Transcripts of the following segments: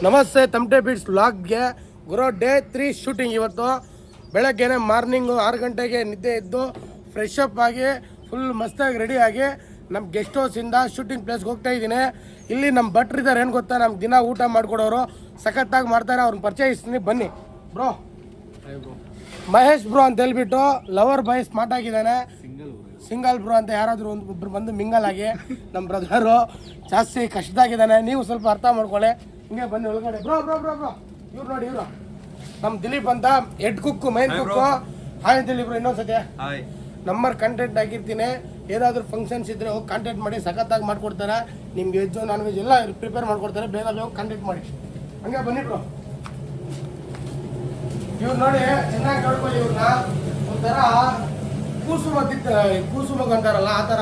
ನಮಸ್ತೆ ತಮಟೆ ಬೀಟ್ಸ್ ವ್ಲಾಗ್ಗೆ ಗುರು day 3 shooting. ಇವತ್ತು ಬೆಳಗ್ಗೆನೆ ಮಾರ್ನಿಂಗು 6 ಗಂಟೆಗೆ ನಿದ್ದೆ ಎದ್ದು ಫ್ರೆಶ್ ಅಪ್ ಆಗಿ ಫುಲ್ ಮಸ್ತಾಗಿ ರೆಡಿ ಆಗಿ ನಮ್ಮ ಗೆಸ್ಟ್ ಹೌಸಿಂದ ಶೂಟಿಂಗ್ ಪ್ಲೇಸ್ಗೆ ಹೋಗ್ತಾ ಇದ್ದೀನಿ. ಇಲ್ಲಿ ನಮ್ಮ ಭಟ್ರು ಇದ್ದಾರೆ, ಏನು ಗೊತ್ತಾ, ನಮ್ಗೆ ದಿನ ಊಟ ಮಾಡ್ಕೊಡೋರು, ಸಖತ್ತಾಗಿ ಮಾಡ್ತಾರೆ. ಅವ್ರನ್ನ ಪರಿಚಯಿಸ್ತೀನಿ ಬನ್ನಿ. ಬ್ರೋ ಮಹೇಶ್ ಬ್ರೋ ಅಂತ ಹೇಳ್ಬಿಟ್ಟು ಲವರ್ ಬಾಯ್ ಸ್ಮಾರ್ಟ್ ಆಗಿದ್ದಾನೆ. ಸಿಂಗಲ್ ಬ್ರೋ ಅಂತ ಯಾರಾದರೂ ಒಬ್ಬರು ಬಂದು ಮಿಂಗಲ್ ಆಗಿ ನಮ್ಮ ಬ್ರದರು ಜಾಸ್ತಿ ಕಷ್ಟದಾಗಿದ್ದಾನೆ. ನೀವು ಸ್ವಲ್ಪ ಅರ್ಥ ಮಾಡ್ಕೊಳ್ಳಿ. ಹಿಂಗೆ ಬನ್ನಿ ಒಳಗಡೆ. ಬ್ರೋ ಬ್ರೋ ಬ್ರೋ ಬ್ರೋ ಇವ್ರು ನೋಡಿ, ಇವರು ನಮ್ಮ ದಿಲೀಪ್ ಅಂತ ಹೆಡ್ ಕುಕ್ಕು, ಮೈನ್ ಕುಕ್ಕು. ಹಾಯ್ ದಿಲೀಪ್ ಬ್ರೋ, ಇನ್ನೊಂದ್ಸತಿ ನಂಬರ್ ಕಂಟೆಂಟ್ ಆಗಿರ್ತೀನಿ. ಏನಾದರೂ ಫಂಕ್ಷನ್ಸ್ ಇದ್ರೆ ಹೋಗಿ ಕಾಂಟ್ಯಾಕ್ಟ್ ಮಾಡಿ, ಸಖತ್ತಾಗಿ ಮಾಡ್ಕೊಡ್ತಾರೆ. ನಿಮ್ಗೆ ವೆಜ್ಜು ನಾನ್ ವೆಜ್ ಎಲ್ಲ ಪ್ರಿಪೇರ್ ಮಾಡ್ಕೊಡ್ತಾರೆ. ಬೇಗ ಹೋಗಿ ಕಾಂಟ್ಯಾಕ್ಟ್ ಮಾಡಿ. ಹಂಗೆ ಬನ್ನಿ ಬ್ರೋ. ಇವ್ರು ನೋಡಿ ಚೆನ್ನಾಗಿ ನೋಡ್ಕೊಳ್ಳಿ. ಇವ್ರನ್ನ ಒಂಥರ ಕೂಸುಮಗ ಅಂತಾರಲ್ಲ, ಆ ಥರ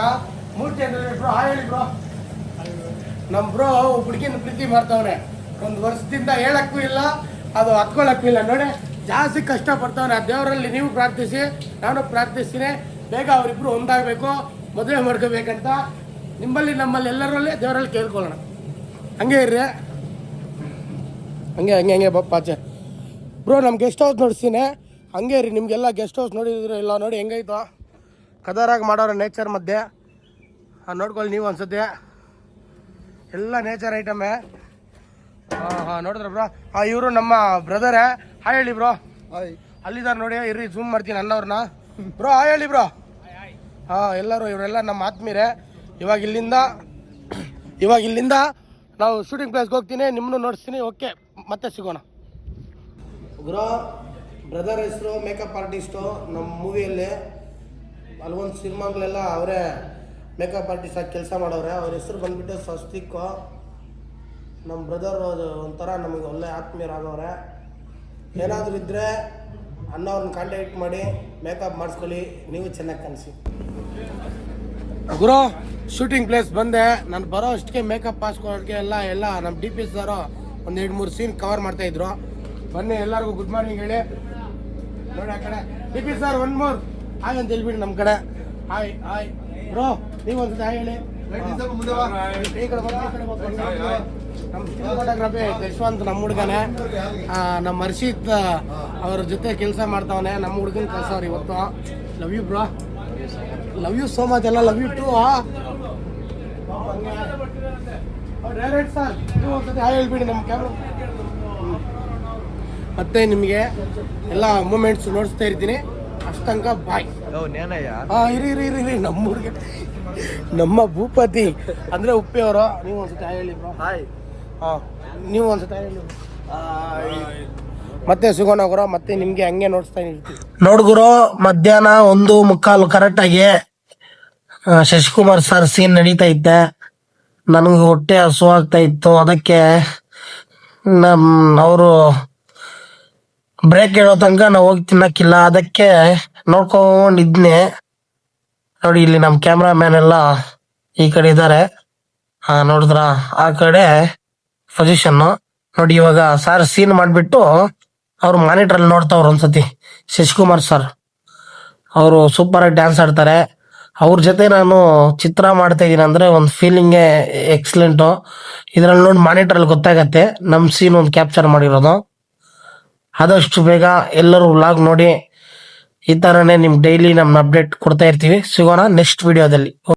ಮೂರ್ತಿ ಅಂತ ಬ್ರೋ. ಹಾಯ್ ಹೇಳಿ ಬ್ರೋ. ನಮ್ಮ ಬ್ರೋ ಹುಡುಗಿನ ಪ್ರೀತಿ ಮಾಡ್ತಾವನೆ. 1 ವರ್ಷದಿಂದ ಹೇಳಕ್ಕೂ ಇಲ್ಲ, ಅದು ಹತ್ಕೊಳ್ಳಕ್ಕೂ ಇಲ್ಲ. ನೋಡಿ ಜಾಸ್ತಿ ಕಷ್ಟಪಡ್ತಾವನೆ. ಆ ದೇವರಲ್ಲಿ ನೀವು ಪ್ರಾರ್ಥಿಸಿ, ನಾನು ಪ್ರಾರ್ಥಿಸ್ತೀನಿ. ಬೇಗ ಅವರಿಬ್ರು ಒಂದಾಗಬೇಕು, ಮದುವೆ ಮಾಡ್ಕೋಬೇಕಂತ ನಿಮ್ಮಲ್ಲಿ ನಮ್ಮಲ್ಲಿ ಎಲ್ಲರಲ್ಲಿ ದೇವರಲ್ಲಿ ಕೇಳ್ಕೊಳ್ಳೋಣ. ಹಂಗೆ ಇರ್ರಿ, ಹಂಗೆ ಹಂಗೆ ಹಂಗೆ ಬಪ್ಪಾಚೆ ಬ್ರೋ. ನಮ್ಮ ಗೆಸ್ಟ್ ಹೌಸ್ ನೋಡಿಸ್ತೀನಿ. ಹಂಗೆ ರೀ, ನಿಮಗೆಲ್ಲ ಗೆಸ್ಟ್ ಹೌಸ್ ನೋಡಿದ್ರು ಇಲ್ಲ? ನೋಡಿ ಹೆಂಗೈತೋ, ಕದರಾಗಿ ಮಾಡೋರು ನೇಚರ್ ಮಧ್ಯೆ. ನೋಡ್ಕೊಳ್ಳಿ ನೀವು ಅನ್ಸುತ್ತೆ, ಎಲ್ಲ ನೇಚರ್ ಐಟಮೇ. ಹಾಂ ನೋಡಿದ್ರೆ ಬ್ರೋ. ಇವರು ನಮ್ಮ ಬ್ರದರೇ. ಹಾಯ್ ಹೇಳಿ ಬ್ರೋ. ಅಲ್ಲಿದ್ದಾರೆ ನೋಡಿ, ಇರ್ರಿ ಜೂಮ್ ಮಾಡ್ತೀನಿ ಅನ್ನೋರ್ನ. ಬ್ರೋ ಹಾಯ್ ಹೇಳಿ ಬ್ರೋ. ಎಲ್ಲರೂ ಇವರೆಲ್ಲ ನಮ್ಮ ಆತ್ಮೀಯರೇ. ಇವಾಗ ಇಲ್ಲಿಂದ ನಾವು ಶೂಟಿಂಗ್ ಪ್ಲೇಸ್ಗೆ ಹೋಗ್ತೀನಿ, ನಿಮ್ಮನ್ನು ನೋಡಿಸ್ತೀನಿ. ಓಕೆ, ಮತ್ತೆ ಸಿಗೋಣ. ಬ್ರೋ ಬ್ರದರ್ ಹೆಸರು ಮೇಕಪ್ ಆರ್ಟಿಸ್ಟು. ನಮ್ಮ ಮೂವಿಯಲ್ಲಿ ಅಲ್ಲೊಂದು ಸಿನಿಮಾಗಳೆಲ್ಲ ಅವರೇ ಮೇಕಪ್ ಆರ್ಟಿಸ್ಟ್ ಆಗಿ ಕೆಲಸ ಮಾಡೋರೆ. ಅವ್ರ ಹೆಸರು ಬಂದುಬಿಟ್ಟು ಸ್ವಸ್ತಿಕ್ಕು. ನಮ್ಮ ಬ್ರದರ್ ಒಂಥರ ನಮಗೆ ಒಳ್ಳೆ ಆತ್ಮೀಯರಾಗವ್ರೆ. ಏನಾದರೂ ಇದ್ದರೆ ಅಣ್ಣವ್ರನ್ನ ಕಾಂಟ್ಯಾಕ್ಟ್ ಮಾಡಿ ಮೇಕಪ್ ಮಾಡಿಸ್ಕೊಳ್ಳಿ, ನೀವು ಚೆನ್ನಾಗಿ ಕಾಣಿಸಿ. ಗುರು ಶೂಟಿಂಗ್ ಪ್ಲೇಸ್ ಬಂದೆ. ನಾನು ಬರೋ ಅಷ್ಟಕ್ಕೆ ಮೇಕಪ್ ಹಾಸ್ಕೊಳ್ಳೋಕ್ಕೆ ಎಲ್ಲ ನಮ್ಮ ಡಿ ಪಿ ಸರು ಒಂದು 2-3 ಸೀನ್ ಕವರ್ ಮಾಡ್ತಾಯಿದ್ರು. ಬನ್ನಿ ಎಲ್ಲರಿಗೂ ಗುಡ್ ಮಾರ್ನಿಂಗ್ ಹೇಳಿ. ನೋಡಿ ಆ ಕಡೆ D P sir 1 more hi ಅಂತ ಹೇಳ್ಬಿಡಿ ನಮ್ಮ ಕಡೆ. ಹಾಯ್ ಹಾಯ್ ಬ್ರೋ, ನೀವು ಒಂದ್ಸತಿ ಹಾಯ್ ಹೇಳಿ. ಈ ಕಡೆ ನಮ್ಮ ಫೋಟೋಗ್ರಫಿ ಯಶವಂತ್ ನಮ್ಮ ಹುಡುಗನೇ. ನಮ್ಮ ಹರ್ಷಿತ್ ಅವ್ರ ಜೊತೆ ಕೆಲಸ ಮಾಡ್ತಾವನೆ. ನಮ್ಮ ಹುಡುಗನ ಕಳ್ಸವ್ರು ಇವತ್ತು. Love you bro, love you so much. ಎಲ್ಲ love you too. Direct sir ನೀವು ಒಂದ್ಸತಿ ಹಾಯ್ ಹೇಳ್ಬಿಡಿ ನಮ್ಮ ಕ್ಯಾಮ್ರಾ. ಮತ್ತೆ ನಿಮಗೆ ಎಲ್ಲ ಮೂಮೆಂಟ್ಸ್ ನೋಡಿಸ್ತಾ ಇರ್ತೀನಿ. ಅಷ್ಟಂಕ ಬಾಯ್. ಇರಿ ನಮ್ಮ ಹುಡುಗ, ನಮ್ಮ ಭೂಪತಿ ಅಂದ್ರೆ ಉಪ್ಪಿ ಅವರು. ನೀವು ಒಂದ್ಸತಿ ಹೇಳಿ ಬ್ರೋ. ನೀವು ಒಂದ್ಸತಿ ಹೇಳಿ. ಮತ್ತೆ ಸಿಗೋಣ ಗುರು. ಮತ್ತೆ ನಿಮ್ಗೆ ಹಂಗೆ ನೋಡಿಸ್ತಾ ಇರ್ತೀವಿ. ನೋಡ್ಗುರು, ಮಧ್ಯಾಹ್ನ 1:15 ಕರೆಕ್ಟಾಗಿ ಶಶಿಕುಮಾರ್ ಸರ್ ಸೀನ್ ನಡೀತಾ ಇದ್ದೆ. ನನಗೆ ಹೊಟ್ಟೆ ಹಸು ಆಗ್ತಾ ಇತ್ತು. ಅದಕ್ಕೆ ಅವರು ಬ್ರೇಕ್ ಹೇಳೋ ತನಕ ನಾವು ಹೋಗಿ ತಿನ್ನಕ್ಕಿಲ್ಲ. ಅದಕ್ಕೆ ನೋಡ್ಕೊಂಡಿದ್ನೆ. ನೋಡಿ ಇಲ್ಲಿ ನಮ್ಮ ಕ್ಯಾಮ್ರಾ ಮ್ಯಾನ್ ಎಲ್ಲ ಈ ಕಡೆ ಇದ್ದಾರೆ. ನೋಡಿದ್ರ ಆ ಕಡೆ ಪೊಸಿಷನ್ ನೋಡಿ. ಇವಾಗ ಸರ್ ಸೀನ್ ಮಾಡಿಬಿಟ್ಟು ಅವ್ರು ಮಾನಿಟ್ರಲ್ಲಿ ನೋಡ್ತಾವ್ರು. ಒಂದ್ಸತಿ ಶಶಿಕುಮಾರ್ ಸರ್ ಅವರು ಸೂಪರ್ ಆಗಿ ಡ್ಯಾನ್ಸ್ ಆಡ್ತಾರೆ. ಅವ್ರ ಜೊತೆ ನಾನು ಚಿತ್ರ ಮಾಡ್ತಾ ಇದ್ದೀನಿ ಅಂದ್ರೆ ಒಂದು ಫೀಲಿಂಗೇ ಎಕ್ಸಲೆಂಟು. ಇದ್ರಲ್ಲಿ ನೋಡಿ ಮಾನಿಟ್ರಲ್ಲಿ ಗೊತ್ತಾಗತ್ತೆ ನಮ್ಮ ಸೀನ್ ಒಂದು ಕ್ಯಾಪ್ಚರ್ ಮಾಡಿರೋದು. ಆದಷ್ಟು ಬೇಗ ಎಲ್ಲರೂ ವ್ಲಾಗ್ ನೋಡಿ. ಈ ಥರನೇ ನಿಮ್ಗೆ ಡೈಲಿ ನಮ್ಮನ್ನ ಅಪ್ಡೇಟ್ ಕೊಡ್ತಾ ಇರ್ತೀವಿ. ಸಿಗೋಣ ನೆಕ್ಸ್ಟ್ ವಿಡಿಯೋದಲ್ಲಿ.